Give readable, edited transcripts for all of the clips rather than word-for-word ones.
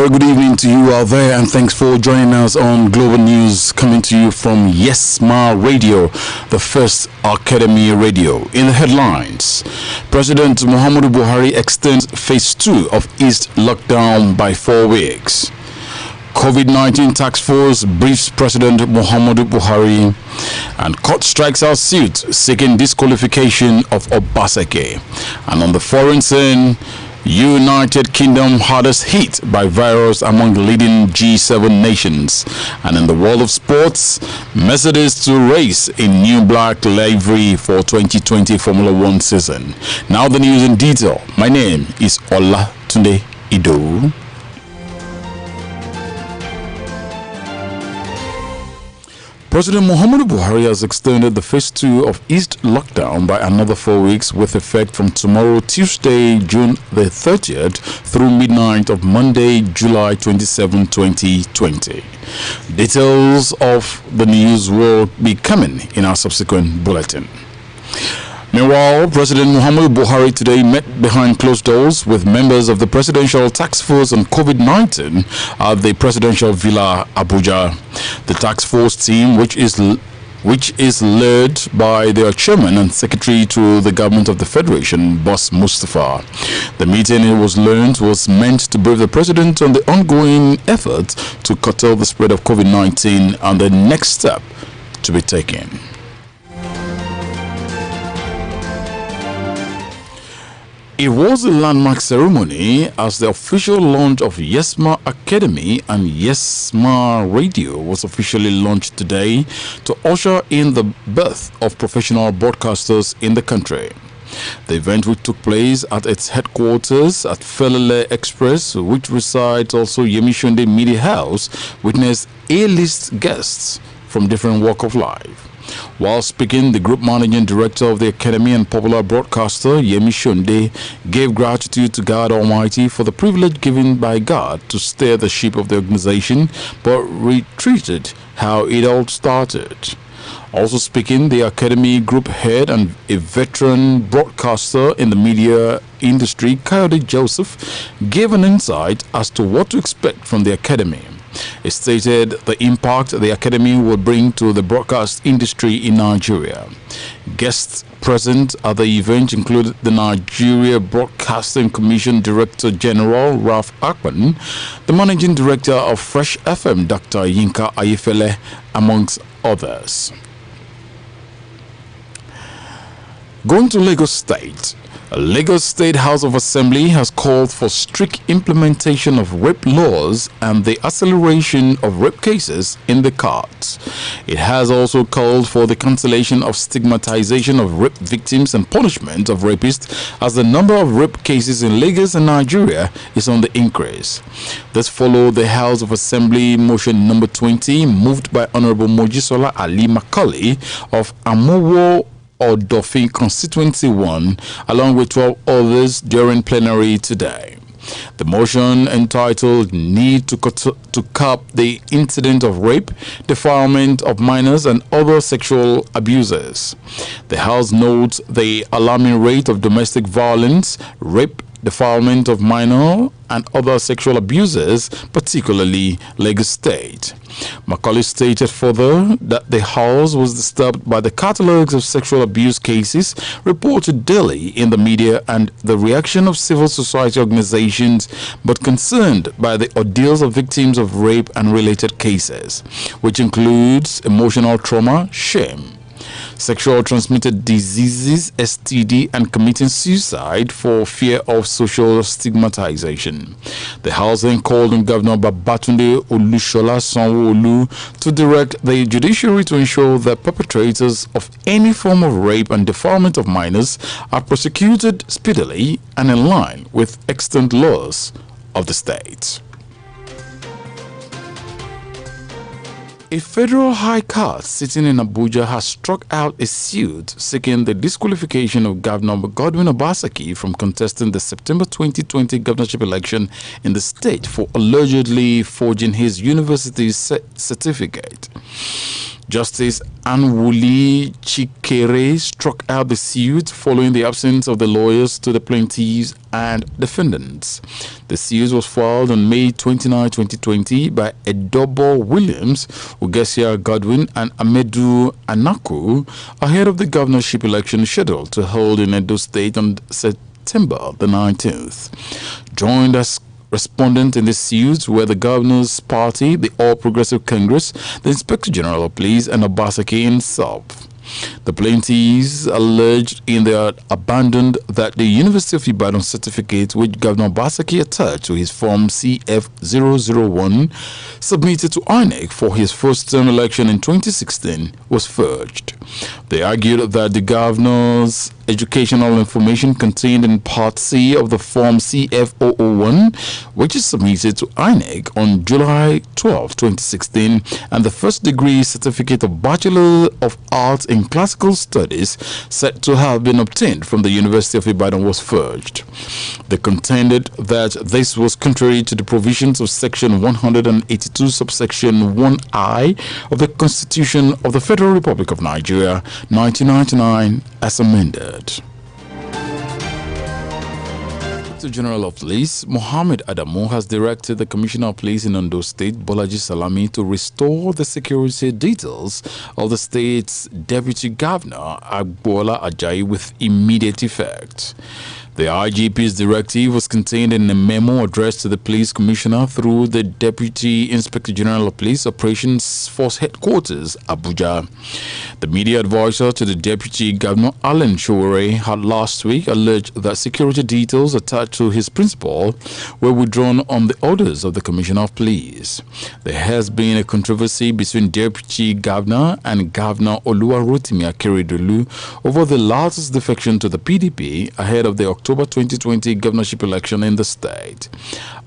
very good evening to you out there, and thanks for joining us on Global News, coming to you from Yesma Radio, the first Academy radio. In the headlines, President Muhammadu Buhari extends phase 2 of East lockdown by 4 weeks. COVID-19 task force briefs President Muhammadu Buhari, and court strikes out suit seeking disqualification of Obaseki. And on the foreign scene, United Kingdom hardest hit by virus among leading G7 nations. And in the world of sports, Mercedes to race in new black livery for 2020 Formula 1 season. Now the news in detail. My name is Olatunde Ido. President Muhammadu Buhari has extended the phase 2 of East lockdown by another 4 weeks, with effect from tomorrow, Tuesday, June the 30th, through midnight of Monday, July 27, 2020. Details of the news will be coming in our subsequent bulletin. Meanwhile, President Muhammadu Buhari today met behind closed doors with members of the Presidential Task Force on COVID-19 at the Presidential Villa, Abuja. The task force team, which is led by their chairman and secretary to the government of the Federation, Boss Mustafa. The meeting, it was learned, was meant to brief the president on the ongoing efforts to curtail the spread of COVID-19 and the next step to be taken. It was a landmark ceremony as the official launch of Yesma Academy and Yesma Radio was officially launched today to usher in the birth of professional broadcasters in the country. The event, which took place at its headquarters at Felele Express, which resides also Yemi Sonde Media House, witnessed A-list guests from different walks of life. While speaking, the group managing director of the Academy and popular broadcaster, Yemi Sonde, gave gratitude to God Almighty for the privilege given by God to steer the ship of the organization, but retreated how it all started. Also speaking, the Academy group head and a veteran broadcaster in the media industry, Kayode Joseph, gave an insight as to what to expect from the Academy. It stated the impact the Academy would bring to the broadcast industry in Nigeria. Guests present at the event included the Nigeria Broadcasting Commission Director General Ralph Akpan, the Managing Director of Fresh FM, Dr. Yinka Ayefele, amongst others. Going to Lagos State. Lagos State House of Assembly has called for strict implementation of rape laws and the acceleration of rape cases in the courts. It has also called for the cancellation of stigmatization of rape victims and punishment of rapists, as the number of rape cases in Lagos and Nigeria is on the increase. This followed the House of Assembly motion number 20, moved by Honorable Mojisola Ali Macaulay of Amowo or Dauphin Constituency 1, along with 12 others during plenary today. The motion, entitled Need to Curb the Incident of Rape, Defilement of Minors and Other Sexual Abuses. The House notes the alarming rate of domestic violence, rape, defilement of minor and other sexual abuses, particularly Lagos State. Macaulay stated further that the House was disturbed by the catalogues of sexual abuse cases reported daily in the media and the reaction of civil society organizations, but concerned by the ordeals of victims of rape and related cases, which includes emotional trauma, shame, sexual transmitted diseases, STD, and committing suicide for fear of social stigmatization. The House then called on Governor Babatunde Olushola Sanwo-Olu to direct the judiciary to ensure that perpetrators of any form of rape and defilement of minors are prosecuted speedily and in line with extant laws of the state. A federal high court sitting in Abuja has struck out a suit seeking the disqualification of Governor Godwin Obaseki from contesting the September 2020 governorship election in the state for allegedly forging his university's certificate. Justice Anwuli Chikere struck out the suit following the absence of the lawyers to the plaintiffs and defendants. The suit was filed on May 29, 2020 by Edobo Williams, Ugesia Godwin, and Amedu Anaku ahead of the governorship election scheduled to hold in Edo State on September the 19th. Joined as respondents in this suit were the governor's party, the All Progressive Congress, the Inspector General of Police, and Obaseki himself. The plaintiffs alleged in their abandoned that the University of Ibadan certificate which Governor Obaseki attached to his form CF001 submitted to INEC for his first term election in 2016 was forged. They argued that the governor's educational information contained in Part C of the form CF001, which is submitted to INEC on July 12, 2016, and the first degree certificate of Bachelor of Arts in Classical Studies said to have been obtained from the University of Ibadan was forged. They contended that this was contrary to the provisions of Section 182, subsection 1I of the Constitution of the Federal Republic of Nigeria, 1999, as amended. Inspector General of Police Mohammed Adamu has directed the Commissioner of Police in Ondo State, Bolaji Salami, to restore the security details of the state's Deputy Governor, Agbola Ajayi, with immediate effect. The IGP's directive was contained in a memo addressed to the Police Commissioner through the Deputy Inspector General of Police Operations Force Headquarters, Abuja. The media advisor to the Deputy Governor, Alan Showore, had last week alleged that security details attached to his principal were withdrawn on the orders of the Commissioner of Police. There has been a controversy between Deputy Governor and Governor Oluwarotimi Akeredolu over the latter's defection to the PDP ahead of the October 2020 governorship election in the state.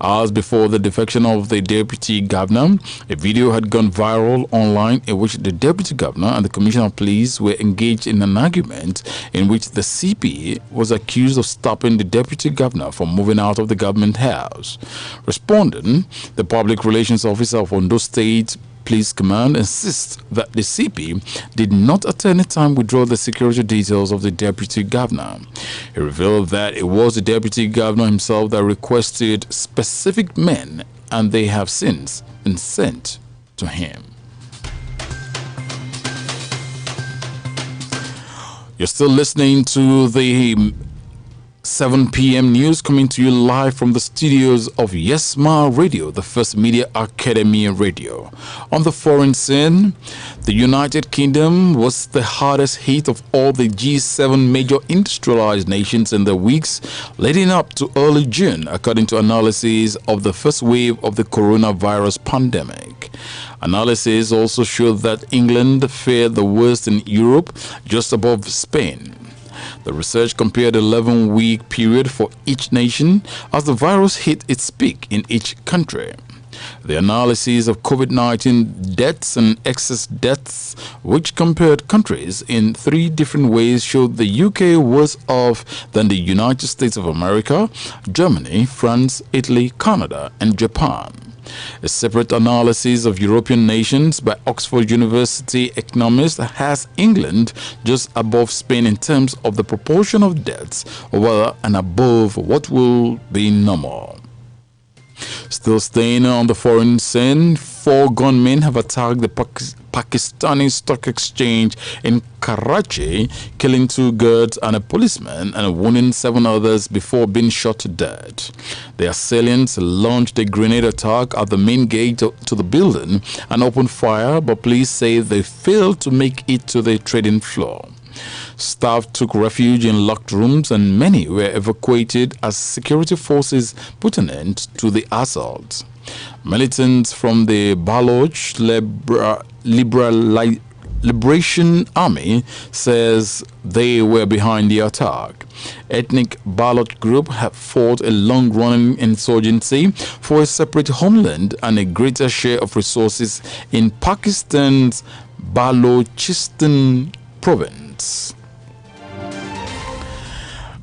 Hours before the defection of the Deputy Governor, a video had gone viral online in which the Deputy Governor and the Commissioner of Police were engaged in an argument in which the CP was accused of stopping the Deputy Governor from moving out of the government house. Responding, the Public Relations Officer of Ondo State Police Command insists that the CP did not at any time withdraw the security details of the Deputy Governor. He revealed that it was the Deputy Governor himself that requested specific men, and they have since been sent to him. You're still listening to the 7 p.m. news coming to you live from the studios of Yesma Radio, the first media academy radio. On the foreign scene, the United Kingdom was the hardest hit of all the G7 major industrialized nations in the weeks leading up to early June, according to analysis of the first wave of the coronavirus pandemic. Analysis also showed that England fared the worst in Europe, just above Spain. The research compared an 11-week period for each nation as the virus hit its peak in each country. The analysis of COVID-19 deaths and excess deaths, which compared countries in 3 different ways, showed the UK worse off than the United States of America, Germany, France, Italy, Canada, and Japan. A separate analysis of European nations by Oxford University economist has England just above Spain in terms of the proportion of deaths over and above what will be normal. Still staying on the foreign scene, 4 gunmen have attacked the Pakistani stock exchange in Karachi, killing 2 guards and a policeman and wounding 7 others before being shot to death. The assailants launched a grenade attack at the main gate to the building and opened fire, but police say they failed to make it to the trading floor. Staff took refuge in locked rooms and many were evacuated as security forces put an end to the assault. Militants from the Baloch Liberation Army says they were behind the attack. Ethnic Baloch group have fought a long-running insurgency for a separate homeland and a greater share of resources in Pakistan's Balochistan province.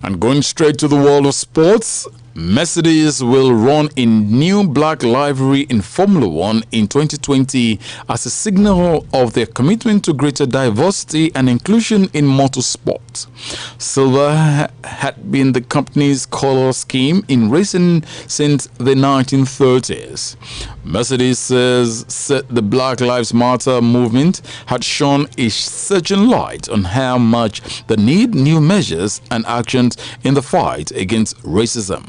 And going straight to the world of sports, Mercedes will run in new black livery in Formula One in 2020 as a signal of their commitment to greater diversity and inclusion in motorsport. Silver had been the company's color scheme in racing since the 1930s. Mercedes said the Black Lives Matter movement had shone a searching light on how much they need new measures and actions in the fight against racism.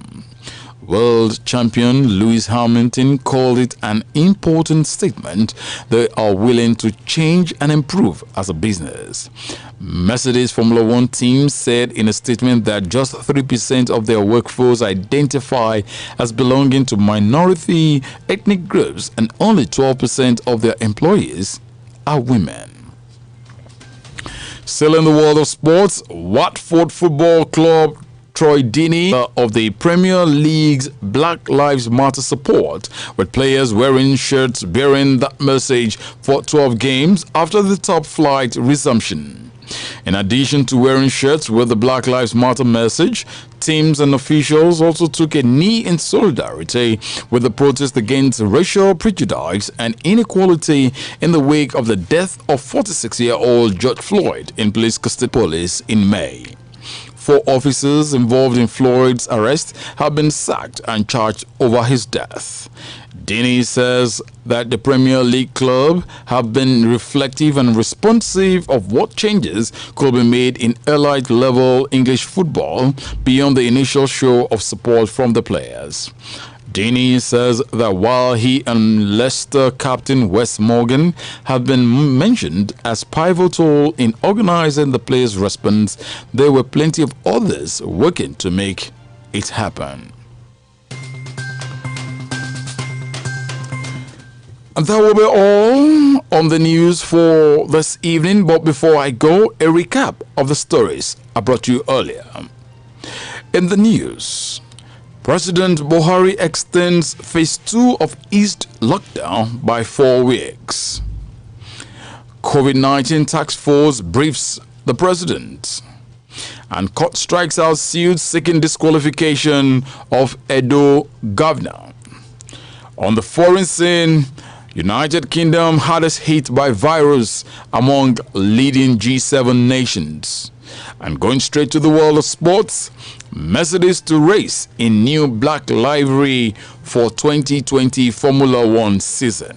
World champion Lewis Hamilton called it an important statement. They are willing to change and improve as a business. Mercedes Formula One team said in a statement that just 3% of their workforce identify as belonging to minority ethnic groups and only 12% of their employees are women. Still in the world of sports, Watford Football Club Troy Deeney of the Premier League's Black Lives Matter support, with players wearing shirts bearing that message for 12 games after the top flight resumption. In addition to wearing shirts with the Black Lives Matter message, teams and officials also took a knee in solidarity with the protest against racial prejudice and inequality in the wake of the death of 46-year-old George Floyd in police custody in May. 4 officers involved in Floyd's arrest have been sacked and charged over his death. Deeney says that the Premier League club have been reflective and responsive of what changes could be made in elite level English football beyond the initial show of support from the players. Deeney says that while he and Leicester captain Wes Morgan have been mentioned as pivotal in organizing the players' response, there were plenty of others working to make it happen. And that will be all on the news for this evening. But before I go, a recap of the stories I brought you earlier. In the news, President Buhari extends phase 2 of East lockdown by 4 weeks. COVID-19 task force briefs the president. And court strikes out suit seeking disqualification of Edo governor. On the foreign scene, United Kingdom hardest hit by virus among leading G7 nations. And going straight to the world of sports, Mercedes to race in new black livery for 2020 Formula One season.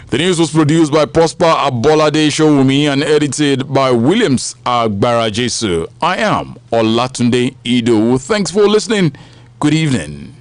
The news was produced by Prosper Abolade Showumi and edited by Williams Agbarajesu. I am Olatunde Ido. Thanks for listening. Good evening.